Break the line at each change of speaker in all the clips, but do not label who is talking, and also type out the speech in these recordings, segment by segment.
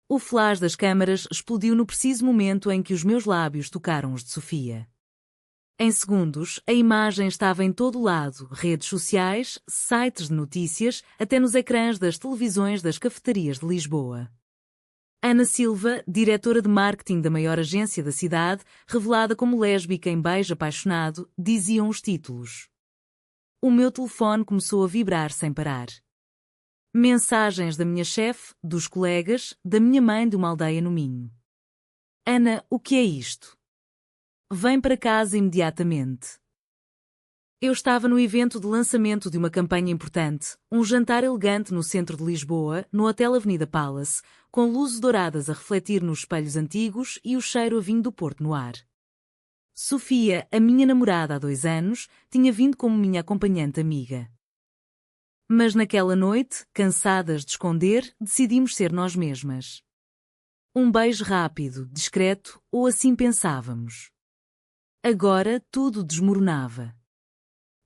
O flash das câmaras explodiu no preciso momento em que os meus lábios tocaram os de Sofia. Em segundos, a imagem estava em todo lado, redes sociais, sites de notícias, até nos ecrãs das televisões das cafetarias de Lisboa. Ana Silva, diretora de marketing da maior agência da cidade, revelada como lésbica em Beijo Apaixonado, diziam os títulos. O meu telefone começou a vibrar sem parar. Mensagens da minha chefe, dos colegas, da minha mãe de uma aldeia no Minho. Ana, o que é isto? Vem para casa imediatamente. Eu estava no evento de lançamento de uma campanha importante, um jantar elegante no centro de Lisboa, no Hotel Avenida Palace, com luzes douradas a refletir nos espelhos antigos e o cheiro a vinho do Porto no ar. Sofia, a minha namorada há 2 anos, tinha vindo como minha acompanhante amiga. Mas naquela noite, cansadas de esconder, decidimos ser nós mesmas. Um beijo rápido, discreto, ou assim pensávamos. Agora tudo desmoronava.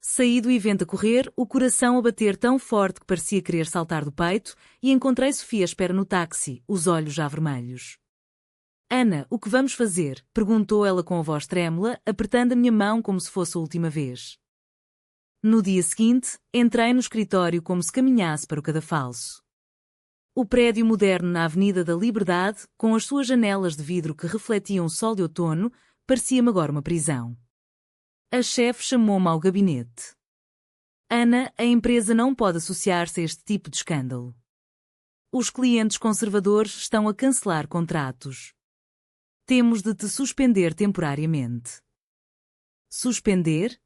Saí do evento a correr, o coração a bater tão forte que parecia querer saltar do peito, e encontrei Sofia à espera no táxi, os olhos já vermelhos. Ana, o que vamos fazer? Perguntou ela com a voz trêmula, apertando a minha mão como se fosse a última vez. No dia seguinte, entrei no escritório como se caminhasse para o cadafalso. O prédio moderno na Avenida da Liberdade, com as suas janelas de vidro que refletiam o sol de outono, parecia-me agora uma prisão. A chefe chamou-me ao gabinete. Ana, a empresa não pode associar-se a este tipo de escândalo. Os clientes conservadores estão a cancelar contratos. Temos de te suspender temporariamente. Suspender?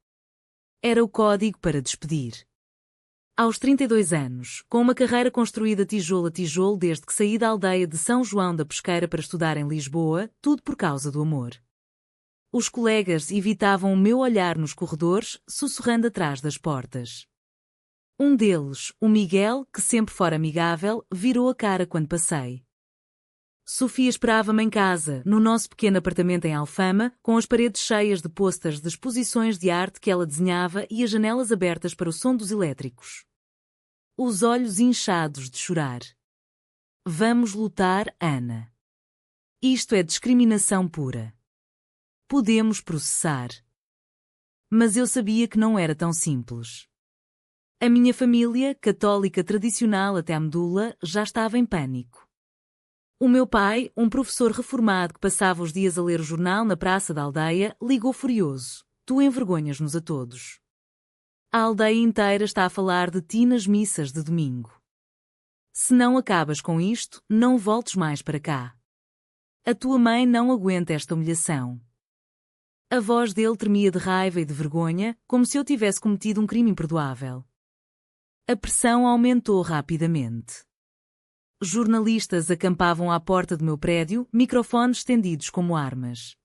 Era o código para despedir. Aos 32 anos, com uma carreira construída tijolo a tijolo desde que saí da aldeia de São João da Pesqueira para estudar em Lisboa, tudo por causa do amor. Os colegas evitavam o meu olhar nos corredores, sussurrando atrás das portas. Um deles, o Miguel, que sempre fora amigável, virou a cara quando passei. Sofia esperava-me em casa, no nosso pequeno apartamento em Alfama, com as paredes cheias de posters de exposições de arte que ela desenhava e as janelas abertas para o som dos elétricos. Os olhos inchados de chorar. Vamos lutar, Ana. Isto é discriminação pura. Podemos processar. Mas eu sabia que não era tão simples. A minha família, católica tradicional até à medula, já estava em pânico. O meu pai, um professor reformado que passava os dias a ler o jornal na praça da aldeia, ligou furioso. Tu envergonhas-nos a todos. A aldeia inteira está a falar de ti nas missas de domingo. Se não acabas com isto, não voltes mais para cá. A tua mãe não aguenta esta humilhação. A voz dele tremia de raiva e de vergonha, como se eu tivesse cometido um crime imperdoável. A pressão aumentou rapidamente. Jornalistas acampavam à porta do meu prédio, microfones estendidos como armas.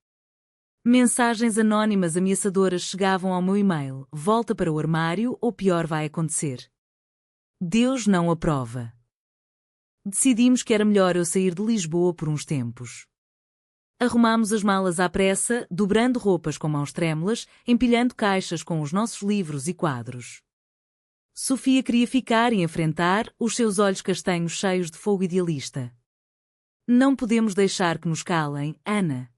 Mensagens anónimas ameaçadoras chegavam ao meu e-mail: volta para o armário ou pior vai acontecer. Deus não aprova. Decidimos que era melhor eu sair de Lisboa por uns tempos. Arrumámos as malas à pressa, dobrando roupas com mãos trêmulas, empilhando caixas com os nossos livros e quadros. Sofia queria ficar e enfrentar, os seus olhos castanhos cheios de fogo idealista. Não podemos deixar que nos calem, Ana.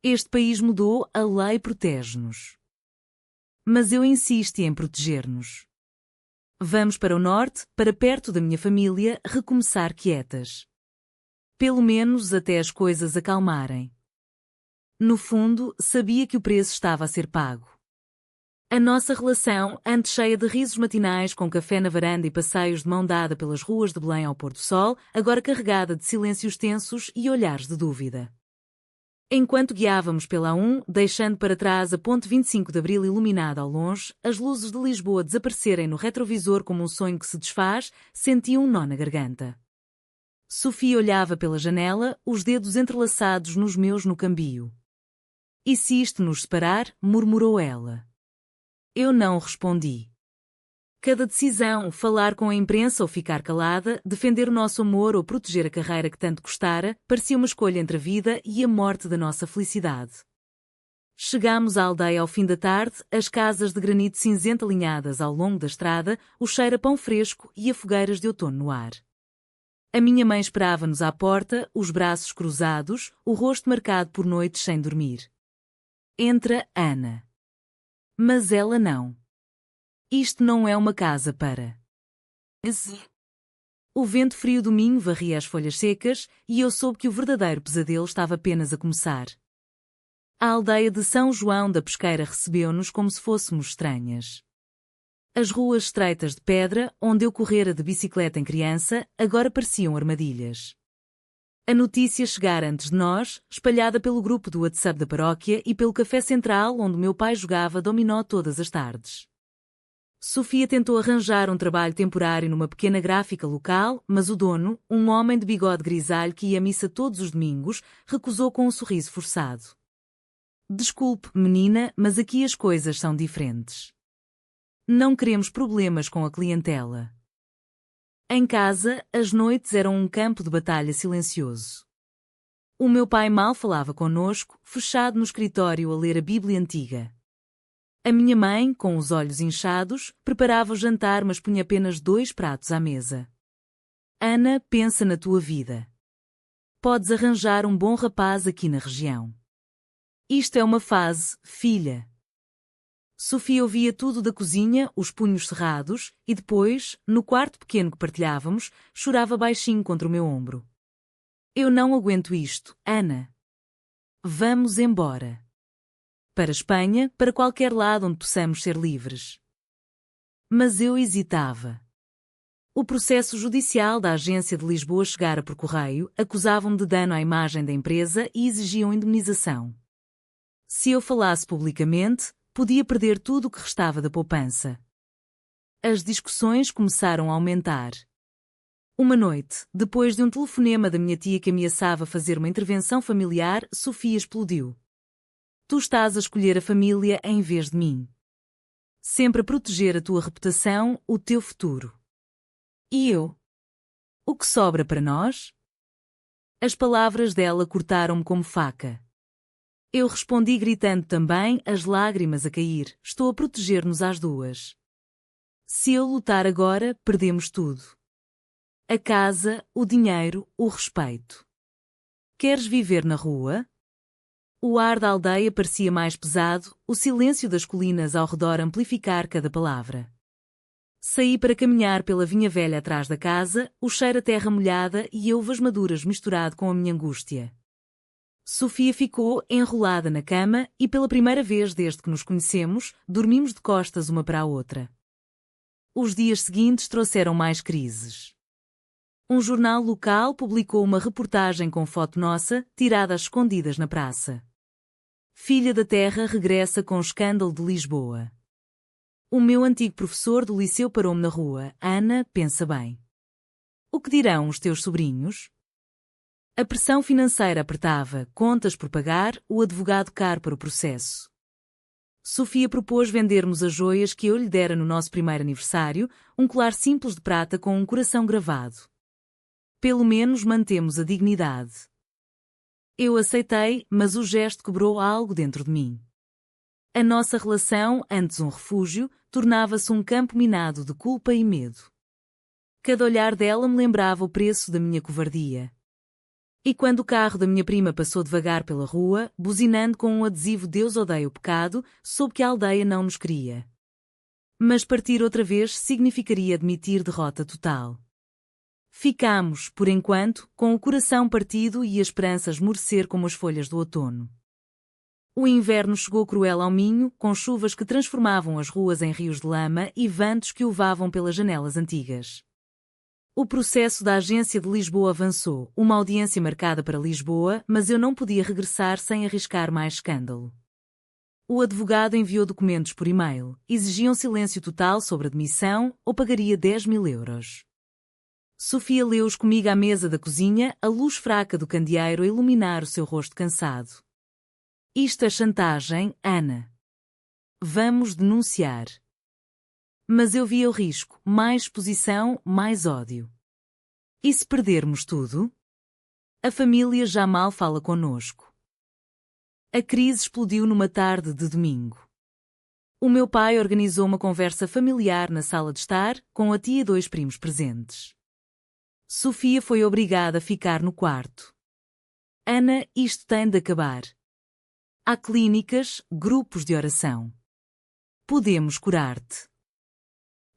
Este país mudou, a lei protege-nos. Mas eu insisto em proteger-nos. Vamos para o norte, para perto da minha família, recomeçar quietas. Pelo menos até as coisas acalmarem. No fundo, sabia que o preço estava a ser pago. A nossa relação, antes cheia de risos matinais com café na varanda e passeios de mão dada pelas ruas de Belém ao pôr do sol, agora carregada de silêncios tensos e olhares de dúvida. Enquanto guiávamos pela A1, deixando para trás a ponte 25 de Abril iluminada ao longe, as luzes de Lisboa desaparecerem no retrovisor como um sonho que se desfaz, sentia um nó na garganta. Sofia olhava pela janela, os dedos entrelaçados nos meus no cambio. E se isto nos separar? Murmurou ela. Eu não respondi. Cada decisão, falar com a imprensa ou ficar calada, defender o nosso amor ou proteger a carreira que tanto custara, parecia uma escolha entre a vida e a morte da nossa felicidade. Chegámos à aldeia ao fim da tarde, as casas de granito cinzento alinhadas ao longo da estrada, o cheiro a pão fresco e a fogueiras de outono no ar. A minha mãe esperava-nos à porta, os braços cruzados, o rosto marcado por noites sem dormir. Entra Ana. Mas ela não. Isto não é uma casa para. O vento frio do Minho varria as folhas secas, e eu soube que o verdadeiro pesadelo estava apenas a começar. A aldeia de São João da Pesqueira recebeu-nos como se fôssemos estranhas. As ruas estreitas de pedra, onde eu correra de bicicleta em criança, agora pareciam armadilhas. A notícia chegara antes de nós, espalhada pelo grupo do WhatsApp da paróquia e pelo café central onde meu pai jogava dominó todas as tardes. Sofia tentou arranjar um trabalho temporário numa pequena gráfica local, mas o dono, um homem de bigode grisalho que ia à missa todos os domingos, recusou com um sorriso forçado. Desculpe, menina, mas aqui as coisas são diferentes. Não queremos problemas com a clientela. Em casa, as noites eram um campo de batalha silencioso. O meu pai mal falava connosco, fechado no escritório a ler a Bíblia antiga. A minha mãe, com os olhos inchados, preparava o jantar, mas punha apenas 2 pratos à mesa. Ana, pensa na tua vida. Podes arranjar um bom rapaz aqui na região. Isto é uma fase, filha. Sofia ouvia tudo da cozinha, os punhos cerrados, e depois, no quarto pequeno que partilhávamos, chorava baixinho contra o meu ombro. Eu não aguento isto, Ana. Vamos embora. Para a Espanha, para qualquer lado onde possamos ser livres. Mas eu hesitava. O processo judicial da agência de Lisboa chegara por correio, acusavam-me de dano à imagem da empresa e exigiam indemnização. Se eu falasse publicamente, podia perder tudo o que restava da poupança. As discussões começaram a aumentar. Uma noite, depois de um telefonema da minha tia que ameaçava fazer uma intervenção familiar, Sofia explodiu. Tu estás a escolher a família em vez de mim. Sempre a proteger a tua reputação, o teu futuro. E eu? O que sobra para nós? As palavras dela cortaram-me como faca. Eu respondi gritando também, as lágrimas a cair, estou a proteger-nos às duas. Se eu lutar agora, perdemos tudo. A casa, o dinheiro, o respeito. Queres viver na rua? O ar da aldeia parecia mais pesado, o silêncio das colinas ao redor amplificar cada palavra. Saí para caminhar pela vinha velha atrás da casa, o cheiro a terra molhada e uvas maduras misturado com a minha angústia. Sofia ficou enrolada na cama e pela primeira vez desde que nos conhecemos, dormimos de costas uma para a outra. Os dias seguintes trouxeram mais crises. Um jornal local publicou uma reportagem com foto nossa, tirada às escondidas na praça. Filha da terra regressa com o escândalo de Lisboa. O meu antigo professor do liceu parou-me na rua. Ana, pensa bem. O que dirão os teus sobrinhos? A pressão financeira apertava, contas por pagar, o advogado caro para o processo. Sofia propôs vendermos as joias que eu lhe dera no nosso primeiro aniversário, um colar simples de prata com um coração gravado. Pelo menos mantemos a dignidade. Eu aceitei, mas o gesto quebrou algo dentro de mim. A nossa relação, antes um refúgio, tornava-se um campo minado de culpa e medo. Cada olhar dela me lembrava o preço da minha covardia. E quando o carro da minha prima passou devagar pela rua, buzinando com um adesivo Deus odeia o pecado, soube que a aldeia não nos queria. Mas partir outra vez significaria admitir derrota total. Ficámos, por enquanto, com o coração partido e a esperança a esmorecer como as folhas do outono. O inverno chegou cruel ao Minho, com chuvas que transformavam as ruas em rios de lama e ventos que uvavam pelas janelas antigas. O processo da agência de Lisboa avançou, uma audiência marcada para Lisboa, mas eu não podia regressar sem arriscar mais escândalo. O advogado enviou documentos por e-mail, exigiam silêncio total sobre a demissão ou pagaria 10.000 euros. Sofia leu-os comigo à mesa da cozinha, a luz fraca do candeeiro a iluminar o seu rosto cansado. Isto é chantagem, Ana. Vamos denunciar. Mas eu via o risco, mais exposição, mais ódio. E se perdermos tudo? A família já mal fala connosco. A crise explodiu numa tarde de domingo. O meu pai organizou uma conversa familiar na sala de estar, com a tia e 2 primos presentes. Sofia foi obrigada a ficar no quarto. Ana, isto tem de acabar. Há clínicas, grupos de oração. Podemos curar-te.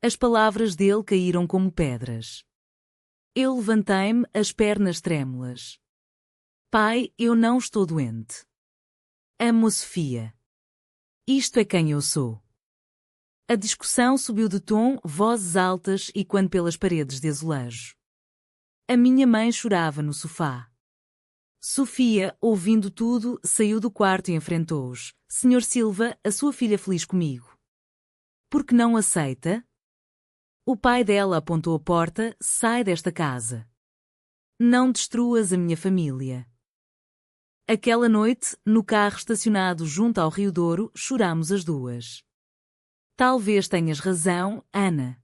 As palavras dele caíram como pedras. Eu levantei-me, as pernas trêmulas. Pai, eu não estou doente. Amo a Sofia. Isto é quem eu sou. A discussão subiu de tom, vozes altas e quando pelas paredes de azulejo. A minha mãe chorava no sofá. Sofia, ouvindo tudo, saiu do quarto e enfrentou-os. Senhor Silva, a sua filha feliz comigo. Por que não aceita? O pai dela apontou a porta, sai desta casa. Não destruas a minha família. Aquela noite, no carro estacionado junto ao Rio Douro, chorámos as duas. Talvez tenhas razão, Ana.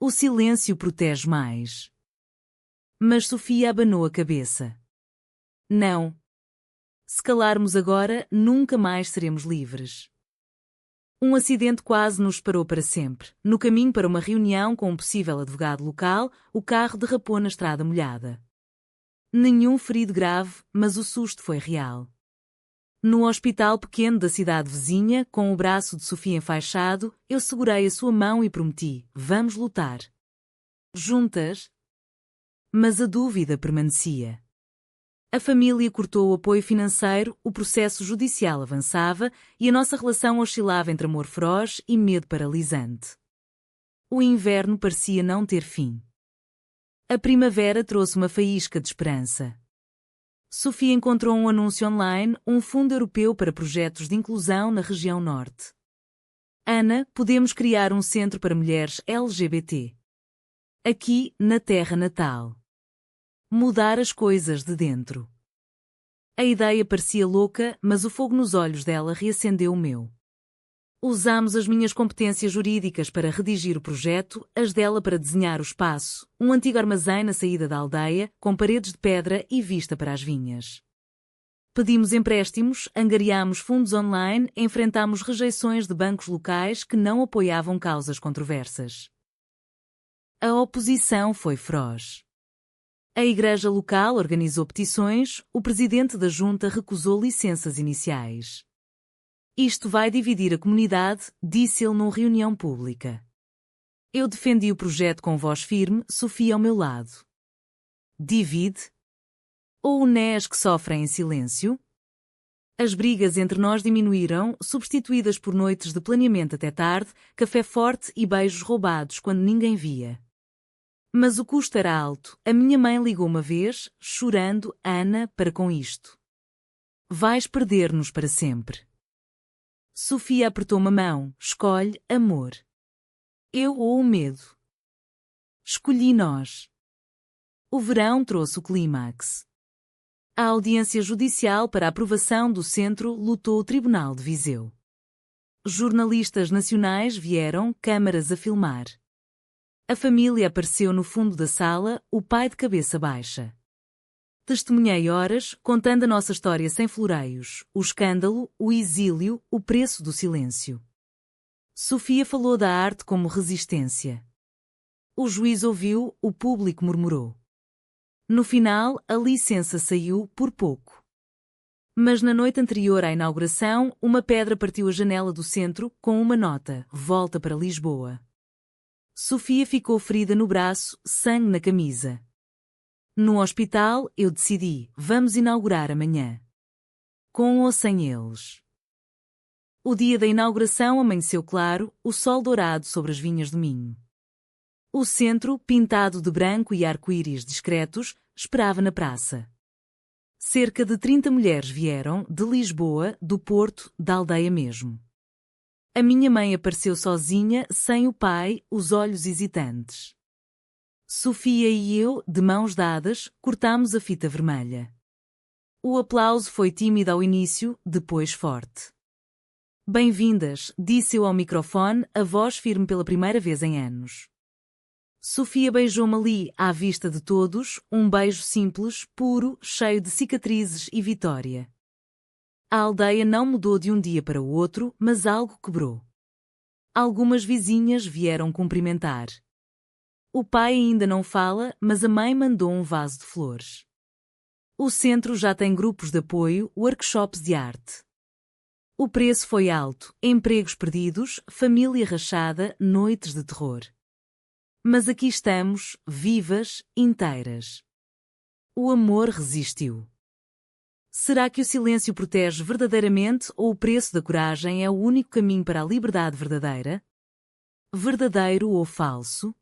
O silêncio protege mais. Mas Sofia abanou a cabeça. Não. Se calarmos agora, nunca mais seremos livres. Um acidente quase nos parou para sempre. No caminho para uma reunião com um possível advogado local, o carro derrapou na estrada molhada. Nenhum ferido grave, mas o susto foi real. No hospital pequeno da cidade vizinha, com o braço de Sofia enfaixado, eu segurei a sua mão e prometi: vamos lutar. Juntas. Mas a dúvida permanecia. A família cortou o apoio financeiro, o processo judicial avançava e a nossa relação oscilava entre amor feroz e medo paralisante. O inverno parecia não ter fim. A primavera trouxe uma faísca de esperança. Sofia encontrou um anúncio online, um fundo europeu para projetos de inclusão na região norte. Ana, podemos criar um centro para mulheres LGBT. Aqui, na terra natal. Mudar as coisas de dentro. A ideia parecia louca, mas o fogo nos olhos dela reacendeu o meu. Usámos as minhas competências jurídicas para redigir o projeto, as dela para desenhar o espaço, um antigo armazém na saída da aldeia, com paredes de pedra e vista para as vinhas. Pedimos empréstimos, angariámos fundos online, enfrentámos rejeições de bancos locais que não apoiavam causas controversas. A oposição foi feroz. A igreja local organizou petições, o presidente da junta recusou licenças iniciais. Isto vai dividir a comunidade, disse ele numa reunião pública. Eu defendi o projeto com voz firme, Sofia ao meu lado. Divide? Ou unés que sofrem em silêncio? As brigas entre nós diminuíram, substituídas por noites de planeamento até tarde, café forte e beijos roubados quando ninguém via. Mas o custo era alto. A minha mãe ligou uma vez, chorando, Ana, para com isto. Vais perder-nos para sempre. Sofia apertou-me a mão. Escolhe, amor. Eu ou o medo? Escolhi nós. O verão trouxe o clímax. A audiência judicial para a aprovação do centro lutou o Tribunal de Viseu. Jornalistas nacionais vieram, câmaras a filmar. A família apareceu no fundo da sala, o pai de cabeça baixa. Testemunhei horas, contando a nossa história sem floreios, o escândalo, o exílio, o preço do silêncio. Sofia falou da arte como resistência. O juiz ouviu, o público murmurou. No final, a licença saiu por pouco. Mas na noite anterior à inauguração, uma pedra partiu a janela do centro, com uma nota: volta para Lisboa. Sofia ficou ferida no braço, sangue na camisa. No hospital, eu decidi: vamos inaugurar amanhã. Com ou sem eles. O dia da inauguração amanheceu claro, o sol dourado sobre as vinhas do Minho. O centro, pintado de branco e arco-íris discretos, esperava na praça. Cerca de 30 mulheres vieram, de Lisboa, do Porto, da aldeia mesmo. A minha mãe apareceu sozinha, sem o pai, os olhos hesitantes. Sofia e eu, de mãos dadas, cortámos a fita vermelha. O aplauso foi tímido ao início, depois forte. Bem-vindas, disse eu ao microfone, a voz firme pela primeira vez em anos. Sofia beijou-me ali, à vista de todos, um beijo simples, puro, cheio de cicatrizes e vitória. A aldeia não mudou de um dia para o outro, mas algo quebrou. Algumas vizinhas vieram cumprimentar. O pai ainda não fala, mas a mãe mandou um vaso de flores. O centro já tem grupos de apoio, workshops de arte. O preço foi alto, empregos perdidos, família rachada, noites de terror. Mas aqui estamos, vivas, inteiras. O amor resistiu. Será que o silêncio protege verdadeiramente ou o preço da coragem é o único caminho para a liberdade verdadeira? Verdadeiro ou falso?